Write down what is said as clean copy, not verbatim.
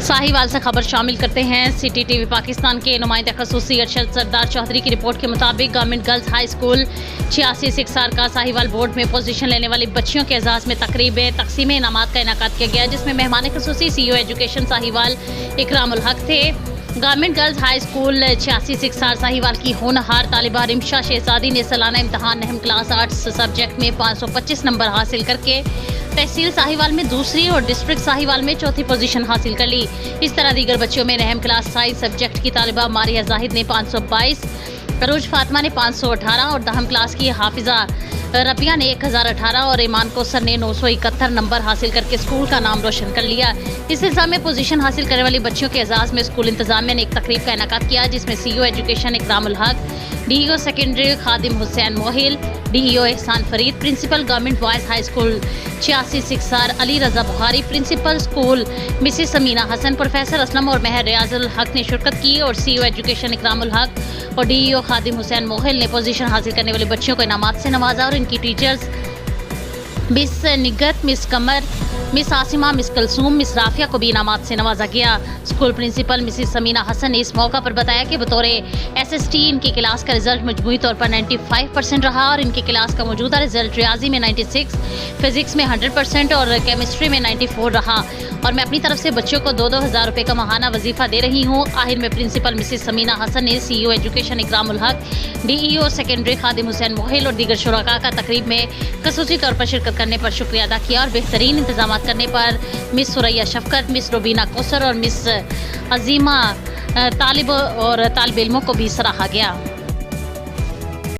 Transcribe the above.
साहिवाल से खबर शामिल करते हैं। सिटी टीवी पाकिस्तान के नुमाइंदे खसूसी अरशद सरदार चौधरी की रिपोर्ट के मुताबिक गवर्नमेंट गर्ल्स हाई स्कूल 86 सिक्सार का साहिवाल बोर्ड में पोजीशन लेने वाली बच्चियों के एजाज में तकरीब तकसीम इनामात का इनाकात किया गया, जिसमें मेहमान खसूसी CEO एजुकेशन साहिवाल इकरामुल हक थे। Government girls high school 86 six R Sahiwal की होनहार तालिबा रिमशा शहजादी ने सालाना इम्तहान नहम क्लास आर्ट्स सब्जेक्ट में 525 नंबर हासिल करके तहसील साहिवाल में दूसरी और डिस्ट्रिक्ट साहिवाल में चौथी पोजीशन हासिल कर ली। इस तरह दीगर बच्चों में नहम क्लास साइंस सब्जेक्ट की तालिबा मारिया जाहिद ने 522, अरूज फातिमा ने 518 और दहम क्लास की हाफिजा रबिया ने 1018 और ईमान कोसर ने 971 नंबर हासिल करके स्कूल का नाम रोशन कर लिया। इस सिलसिले में पोजीशन हासिल करने वाली बच्चियों के एजाज में स्कूल इंतजामिया ने एक तकरीब का इनाकात किया, जिसमें CEO education Ikramul Haq, DEO secondary Khadim Hussain Mohil, DEO Ehsan Farid, principal government boys high school 86 six R Ali Raza Bukhari, principal school mrs Samina Hassan, professor Aslam और महर रियाजुल हक ने शिरकत की और CEO एजुकेशन इकरामुल हक और DEO खादिम हुसैन मोहिल ने पोजीशन हासिल करने वाली बच्चियों को इनामात से नवाजा और इनकी teachers miss Nighat, miss Qamar, miss Asima, miss Kulsoom, miss Rafia को भी इनामात से नवाजा गया। School principal mrs Samina Hassan ने इस मौका पर बताया कि बतौर SST इनकी क्लास का रिजल्ट मजमूई तौर पर 95% रहा और इनकी क्लास का मौजूदा रिजल्ट रियाजी में 96, फिजिक्स में 100% और केमिस्ट्री में 94 रहा और मैं अपनी तरफ से बच्चों को 2-2 हज़ार रुपये का माहाना वजीफ़ा दे रही हूँ। आखिर में प्रिंसिपल मिसिस समीना हसन ने CEO education Ikramul Haq, DEO secondary Khadim Hussain Mohil और दीगर शुरका का तकरीब में खसूसी तौर पर शिरकत करने पर शुक्रिया अदा किया और बेहतरीन इंतजाम करने पर मिस सुरैया शफकत, मिस रुबीना कोसर और मिस अजीमा तालिब और तालिब इल्मों को भी सराहा गया।